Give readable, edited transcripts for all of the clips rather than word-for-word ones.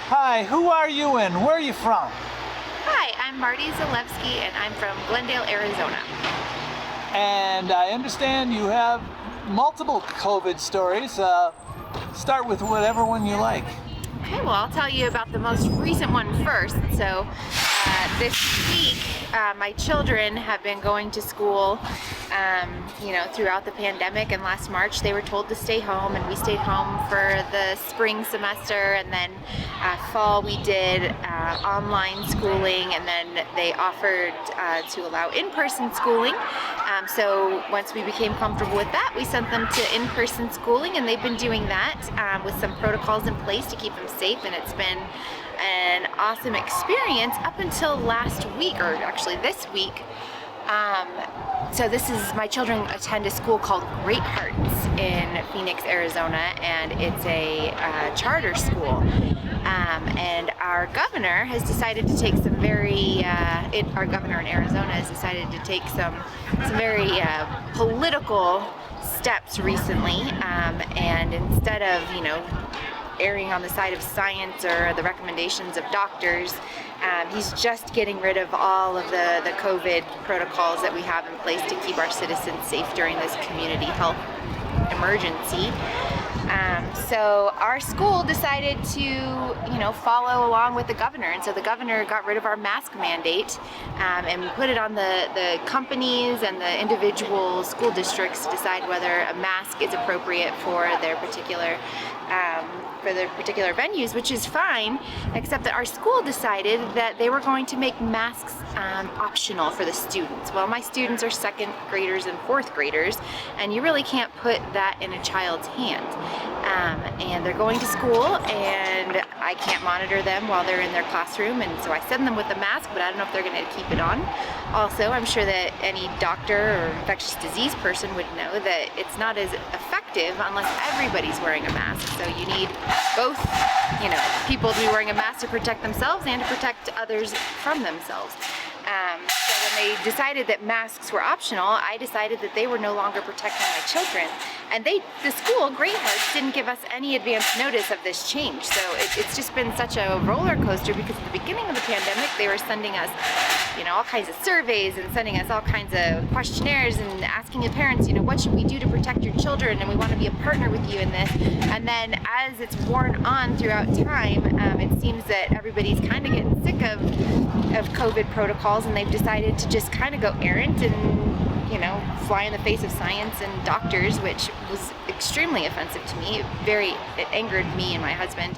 Hi, who are you and where are you from? Hi, I'm Marty Zalevsky and I'm from Glendale, Arizona. And I understand you have multiple COVID stories. Start with whatever one you like. Okay, well, I'll tell you about the most recent one first. So this week, my children have been going to school, throughout the pandemic, and last March they were told to stay home, and we stayed home for the spring semester, and then fall we did online schooling, and then they offered to allow in-person schooling. So once we became comfortable with that, we sent them to in-person schooling, and they've been doing that with some protocols in place to keep them safe, and it's been an awesome experience up until last week, or actually this week. So my children attend a school called Great Hearts in Phoenix, Arizona, and it's a charter school. And our governor has decided to take some our governor in Arizona has decided to take some very political steps recently, and instead of, erring on the side of science or the recommendations of doctors, he's just getting rid of all of the COVID protocols that we have in place to keep our citizens safe during this community health emergency. So our school decided to, follow along with the governor, and so the governor got rid of our mask mandate and put it on the companies and the individual school districts to decide whether a mask is appropriate for their particular venues, which is fine, except that our school decided that they were going to make masks optional for the students. Well, my students are second graders and fourth graders, and you really can't put that in a child's hand. And they're going to school, and I can't monitor them while they're in their classroom, and so I send them with a mask, but I don't know if they're going to keep it on. Also, I'm sure that any doctor or infectious disease person would know that it's not as effective unless everybody's wearing a mask. So you need both, people to be wearing a mask to protect themselves and to protect others from themselves. So when they decided that masks were optional, I decided that they were no longer protecting my children. And the school, Great Hearts, didn't give us any advance notice of this change. So it's just been such a roller coaster, because at the beginning of the pandemic, they were sending us, all kinds of surveys and sending us all kinds of questionnaires and asking the parents, what should we do to protect your children, and we want to be a partner with you in this. And then as it's worn on throughout time, it seems that everybody's kind of getting sick of COVID protocols, and they've decided to just kind of go errant and fly in the face of science and doctors, which was extremely offensive to me. It angered me and my husband.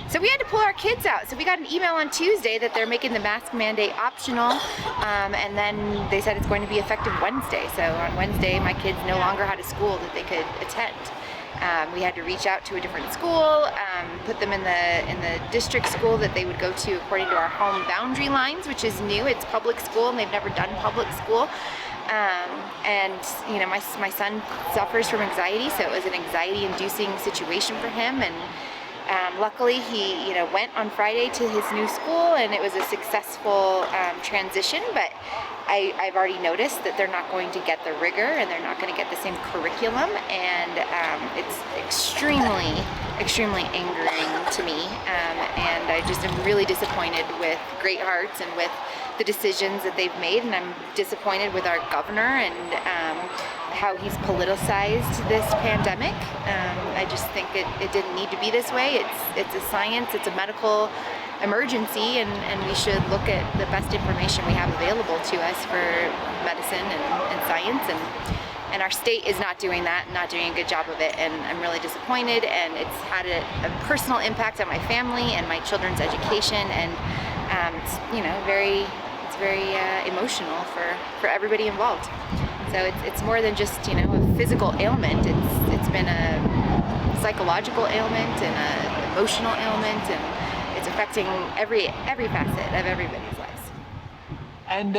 So we had to pull our kids out. So we got an email on Tuesday that they're making the mask mandate optional, and then they said it's going to be effective Wednesday. So on Wednesday, my kids no longer had a school that they could attend. We had to reach out to a different school, put them in the district school that they would go to according to our home boundary lines, which is new. It's public school, and they've never done public school. My son suffers from anxiety, so it was an anxiety-inducing situation for him. And luckily, he went on Friday to his new school, and it was a successful transition. But I've already noticed that they're not going to get the rigor, and they're not going to get the same curriculum, and it's extremely angering to me. And I just am really disappointed with Great Hearts and with the decisions that they've made, and I'm disappointed with our governor and how he's politicized this pandemic. I just think it didn't need to be this way. It's a science, it's a medical emergency, and we should look at the best information we have available to us for medicine and science, and our state is not doing that, not doing a good job of it, and I'm really disappointed, and it's had a personal impact on my family and my children's education, and it's very emotional for everybody involved. So it's more than just a physical ailment. It's been a psychological ailment and an emotional ailment, and it's affecting every facet of everybody's lives. And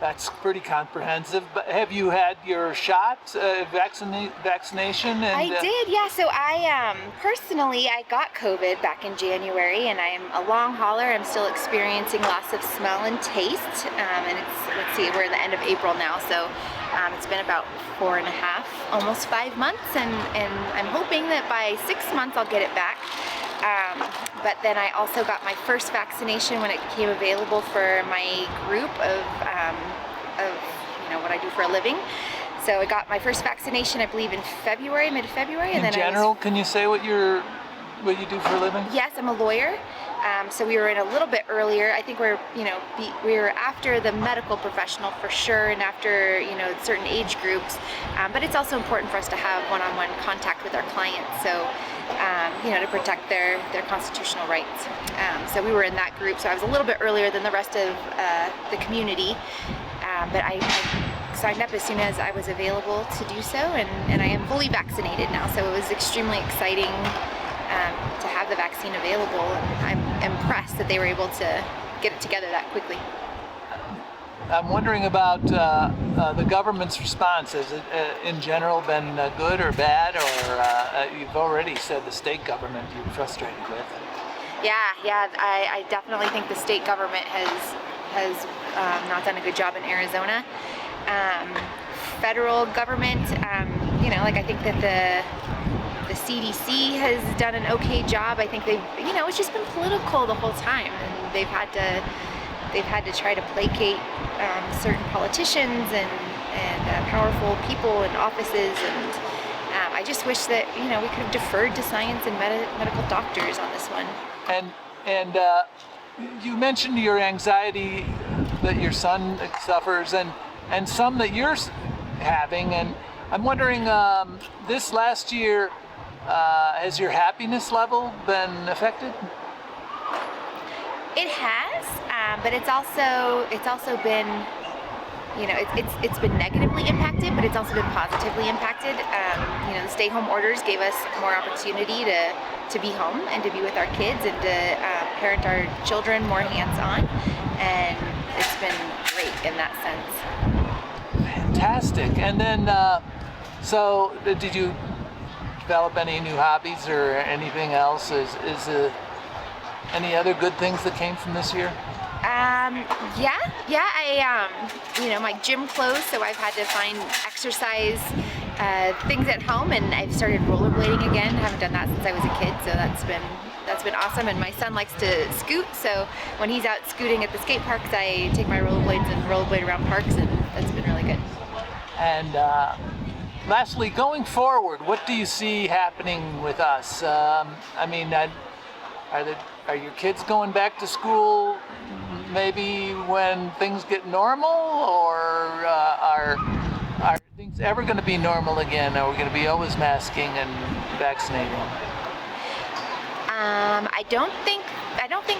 That's pretty comprehensive. But have you had your shot, vaccination? And, I did, yeah. So I personally, I got COVID back in January, and I'm a long hauler. I'm still experiencing loss of smell and taste, and let's see, we're at the end of April now, so it's been about 4.5, almost 5 months, and I'm hoping that by 6 months I'll get it back. But then I also got my first vaccination when it became available for my group of what I do for a living. So I got my first vaccination, I believe, in February, mid-February. In general, can you say what you do for a living? Yes, I'm a lawyer. So we were in a little bit earlier. I think we were after the medical professional for sure, and after certain age groups. But it's also important for us to have one-on-one contact with our clients. So to protect their constitutional rights. So we were in that group. So I was a little bit earlier than the rest of the community. But I signed up as soon as I was available to do so, and I am fully vaccinated now. So it was extremely exciting to have the vaccine available. I'm impressed that they were able to get it together that quickly. I'm wondering about the government's response. Has it in general been good or bad, or you've already said the state government you're frustrated with? Yeah, I definitely think the state government has not done a good job in Arizona. Federal government, I think that the CDC has done an okay job. I think it's just been political the whole time, and they've had to try to placate certain politicians and powerful people in offices, and I just wish that we could have deferred to science and medical doctors on this one. And you mentioned your anxiety that your son suffers, and some that you're having, and I'm wondering, this last year, has your happiness level been affected? It has, but it's also been, it's been negatively impacted, but it's also been positively impacted. The stay-home orders gave us more opportunity to be home and to be with our kids and to parent our children more hands-on, and it's been great in that sense. Fantastic. And then, so did you develop any new hobbies or anything else? Is any other good things that came from this year? Yeah. My gym closed, so I've had to find exercise things at home, and I've started rollerblading again. I haven't done that since I was a kid, so that's been awesome. And my son likes to scoot, so when he's out scooting at the skate parks, I take my rollerblades and rollerblade around parks, and that's been really good. And lastly, going forward, what do you see happening with us? Are your kids going back to school maybe when things get normal, or are things ever going to be normal again? Are we going to be always masking and vaccinating? I don't think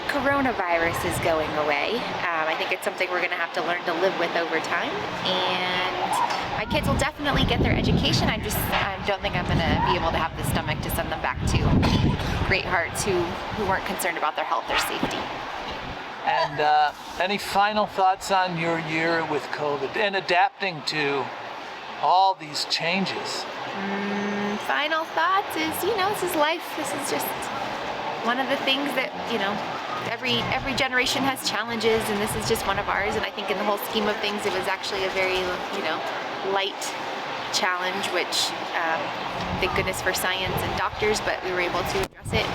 coronavirus is going away. I think it's something we're going to have to learn to live with over time, and my kids will definitely get their education. I don't think I'm going to be able to have the stomach to send them back to great hearts who weren't concerned about their health or safety. And any final thoughts on your year with COVID and adapting to all these changes? Final thoughts is, this is life. This is just one of the things that, every generation has challenges, and this is just one of ours. And I think in the whole scheme of things, it was actually a very, light challenge, which thank goodness for science and doctors, but we were able to address it.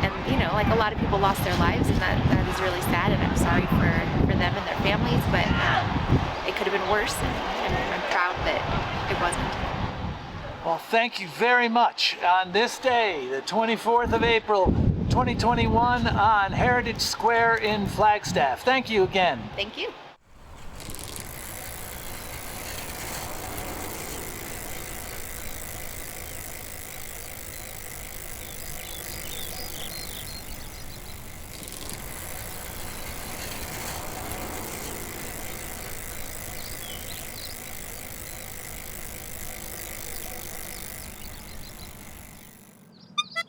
And like a lot of people lost their lives, and that is really sad, and I'm sorry for them and their families, but it could have been worse, and I'm proud that it wasn't. Well, thank you very much. On this day, the 24th of April, 2021, on Heritage Square in Flagstaff. Thank you again. Thank you.